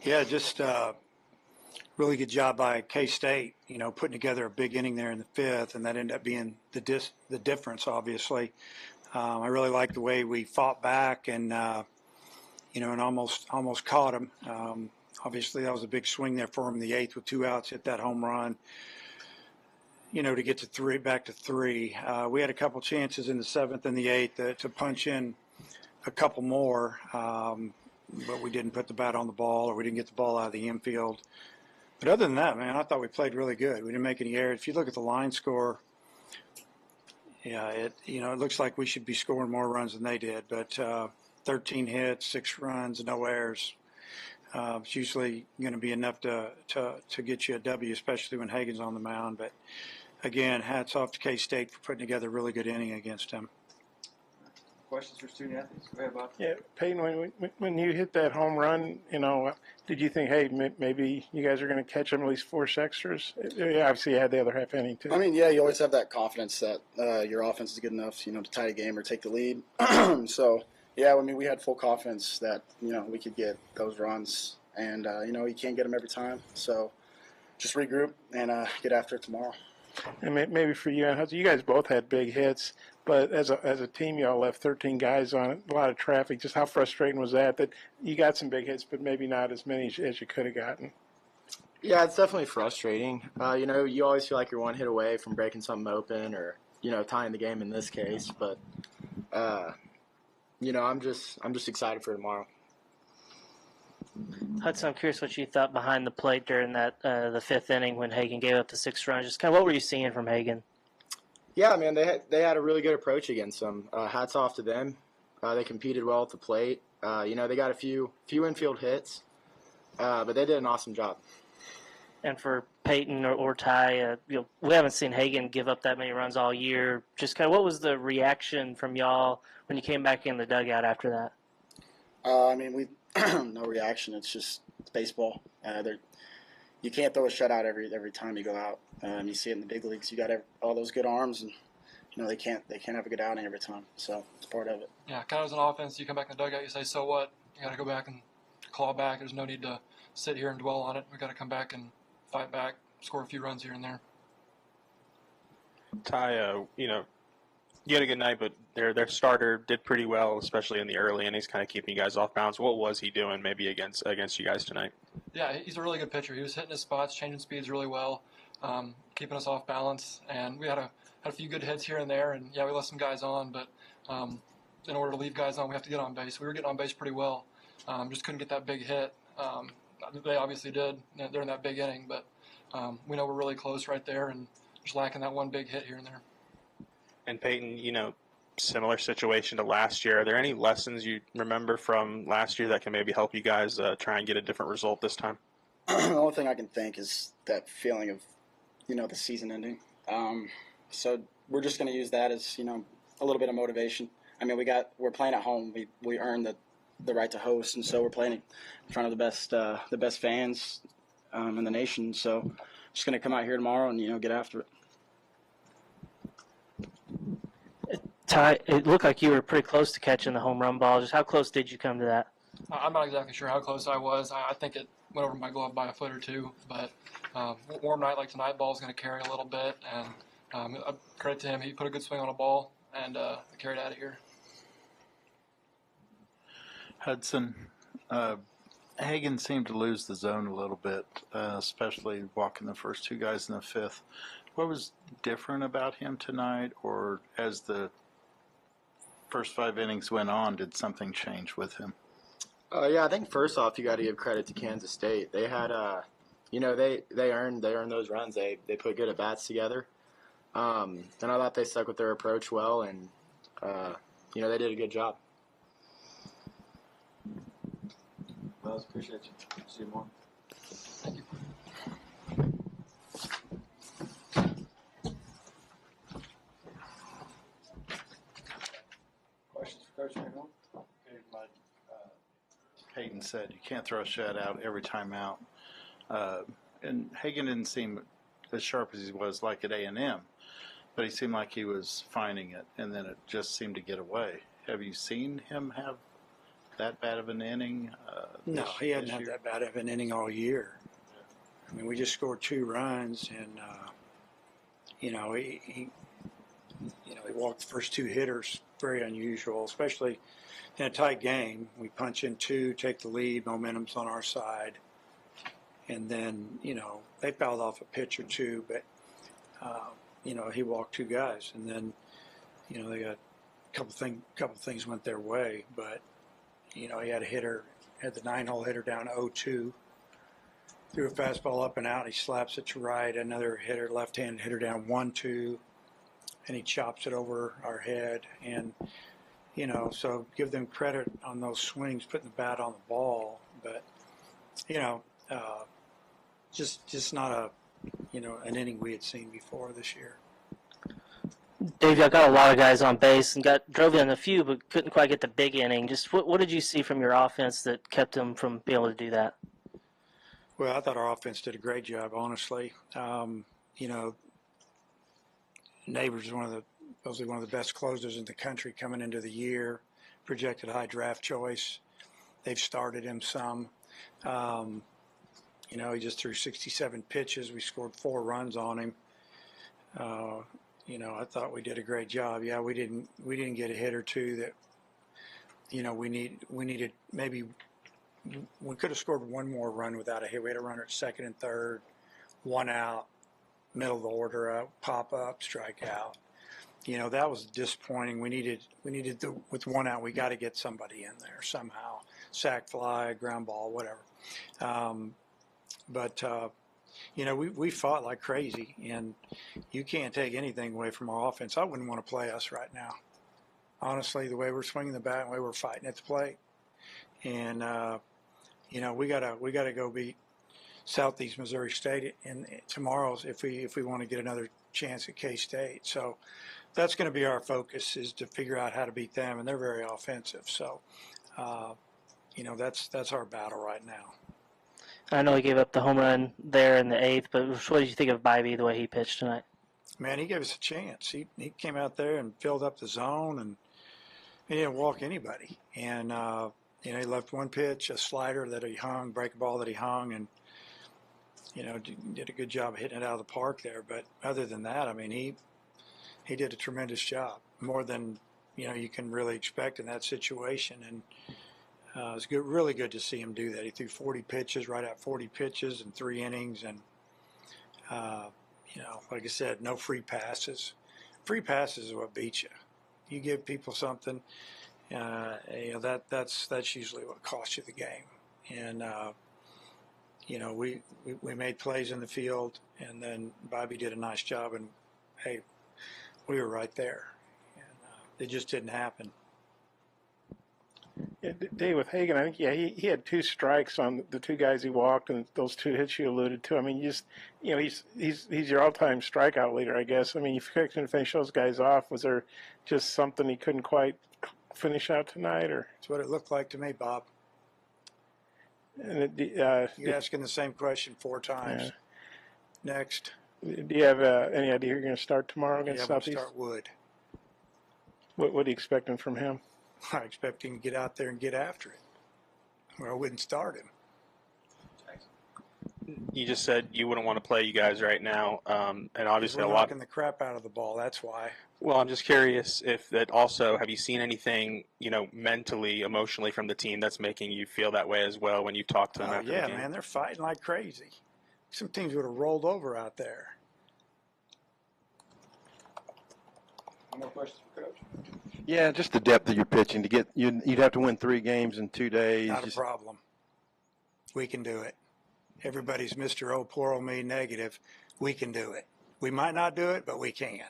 Yeah, just really good job by K-State, putting together a big inning there in the fifth, and that ended up being the difference, obviously. I really liked the way we fought back and, and almost caught him. Obviously, that was a big swing there for him in the eighth with 2 outs, hit that home run, to get back to three. We had a couple chances in the seventh and the eighth to punch in a couple more, but we didn't put the bat on the ball, or we didn't get the ball out of the infield. But other than that, man, I thought we played really good. We didn't make any errors. If you look at the line score, yeah, it looks like we should be scoring more runs than they did. But 13 hits, 6 runs, no errors. It's usually going to be enough to get you a W, especially when Hagen's on the mound. But again, hats off to K-State for putting together a really good inning against him. Questions for student athletes? Go ahead, Bob. Yeah, Peyton, when you hit that home run, did you think, hey, maybe you guys are going to catch them at least 4 extras? Obviously, you had the other half inning, too. I mean, yeah, you always have that confidence that your offense is good enough, to tie a game or take the lead. So, yeah, I mean, we had full confidence that, we could get those runs. And, you can't get them every time. So just regroup and get after it tomorrow. And maybe for you, you guys both had big hits. But as a team, y'all left 13 guys on it, a lot of traffic. Just how frustrating was that you got some big hits, but maybe not as many as you could have gotten? Yeah, it's definitely frustrating. You always feel like you're one hit away from breaking something open or, tying the game in this case. But, I'm just excited for tomorrow. Hudson, I'm curious what you thought behind the plate during that the fifth inning when Hagen gave up the 6 runs. Just kind of what were you seeing from Hagen? Yeah, man, they had a really good approach against them. Hats off to them. They competed well at the plate. They got a few infield hits, but they did an awesome job. And for Peyton or Ty, we haven't seen Hagen give up that many runs all year. Just kind of what was the reaction from y'all when you came back in the dugout after that? I mean, we no reaction. It's baseball. You can't throw a shutout every time you go out. You see it in the big leagues. You got all those good arms, and they can't have a good outing every time. So it's part of it. Yeah, kind of as an offense, you come back in the dugout, you say, so what? You got to go back and claw back. There's no need to sit here and dwell on it. We got to come back and fight back, score a few runs here and there. Ty, you had a good night, but their starter did pretty well, especially in the early innings, kind of keeping you guys off balance. What was he doing maybe against you guys tonight? Yeah, he's a really good pitcher. He was hitting his spots, changing speeds really well, keeping us off balance. And we had a few good hits here and there. And, yeah, we left some guys on, but in order to leave guys on, we have to get on base. We were getting on base pretty well. Just couldn't get that big hit. They obviously did during that big inning, but we know we're really close right there and just lacking that one big hit here and there. And Peyton, similar situation to last year. Are there any lessons you remember from last year that can maybe help you guys try and get a different result this time? The only thing I can think is that feeling of, the season ending. So we're just going to use that as, a little bit of motivation. I mean, we're playing at home. We earned the right to host, and so we're playing in front of the best fans in the nation. So just going to come out here tomorrow and, get after it. Ty, it looked like you were pretty close to catching the home run ball. Just how close did you come to that? I'm not exactly sure how close I was. I think it went over my glove by a foot or two, but warm night like tonight, ball's going to carry a little bit, and credit to him, he put a good swing on a ball and carried out of here. Hudson, Hagen seemed to lose the zone a little bit, especially walking the first 2 guys in the fifth. What was different about him tonight, or as the first 5 innings went on, did something change with him? Yeah, I think first off, you got to give credit to Kansas State. They had, they earned those runs. They put good at bats together, and I thought they stuck with their approach well, and they did a good job. Well, appreciate you. See you more. Thank you. Questions for Coach Van Horn? Like Peyton said, you can't throw a shutout every time out. And Hagen didn't seem as sharp as he was like at A&M, but he seemed like he was finding it, and then it just seemed to get away. Have you seen him have that bad of an inning? No, he hadn't had year? that bad of an inning all year. I mean, we just scored 2 runs, and you know, he walked the first 2 hitters. Very unusual, especially in a tight game. We punch in 2, take the lead, momentum's on our side, and then they fouled off a pitch or 2, but he walked 2 guys, and then they got couple things went their way, but he had the 9-hole hitter down 0-2. Threw a fastball up and out. He slaps it to right. Another hitter, left-handed hitter, down 1-2, and he chops it over our head. And so give them credit on those swings, putting the bat on the ball. But just not an inning we had seen before this year. Dave, y'all got a lot of guys on base and drove in a few, but couldn't quite get the big inning. Just what did you see from your offense that kept them from being able to do that? Well, I thought our offense did a great job, honestly. Neighbors is one of the best closers in the country coming into the year, projected high draft choice. They've started him some. He just threw 67 pitches. We scored 4 runs on him. I thought we did a great job. Yeah, we didn't get a hit or 2 that we needed. Maybe we could have scored 1 more run without a hit. We had a runner at second and third, 1 out, middle of the order, pop up, strike out. That was disappointing. We needed with 1 out, we got to get somebody in there somehow. Sac fly, ground ball, whatever. We fought like crazy, and you can't take anything away from our offense. I wouldn't want to play us right now. Honestly, the way we're swinging the bat and the way we're fighting at the plate. And, we gotta go beat Southeast Missouri State in tomorrow's if we want to get another chance at K-State. So that's going to be our focus, is to figure out how to beat them, and they're very offensive. So, that's our battle right now. I know he gave up the home run there in the 8th, but what did you think of Bybee, the way he pitched tonight? Man, he gave us a chance. He came out there and filled up the zone, and he didn't walk anybody. And, he left 1 pitch, a slider that he hung, break ball that he hung, and, did a good job of hitting it out of the park there. But other than that, I mean, he did a tremendous job, more than, you can really expect in that situation. And it was really good to see him do that. He threw 40 pitches, right at 40 pitches in 3 innings. And, like I said, no free passes. Free passes is what beats you. You give people something, that's usually what costs you the game. And, we made plays in the field, and then Bobby did a nice job, and, hey, we were right there. And it just didn't happen. Yeah, Dave, with Hagan, I think, he had 2 strikes on the 2 guys he walked, and those 2 hits you alluded to. I mean, he's your all-time strikeout leader, I guess. I mean, if you couldn't finish those guys off, was there just something he couldn't quite finish out tonight, or? That's what it looked like to me, Bob. And You're asking the same question 4 times. Yeah. Next. Do you have any idea you're going to start tomorrow against Yeah, we'll Southeast? start Wood. What are you expecting from him? I expect him to get out there and get after it, or I wouldn't start him. You just said you wouldn't want to play you guys right now, and obviously We're a lot. knocking the crap out of the ball. That's why. Well, I'm just curious if that also, have you seen anything, mentally, emotionally from the team that's making you feel that way as well when you talk to them after the game? Man, they're fighting like crazy. Some teams would have rolled over out there. More questions for Coach? Yeah, just the depth of your pitching. You'd have to win 3 games in 2 days. Not a problem. We can do it. Everybody's Mr. Oh, poor old me negative. We can do it. We might not do it, but we can.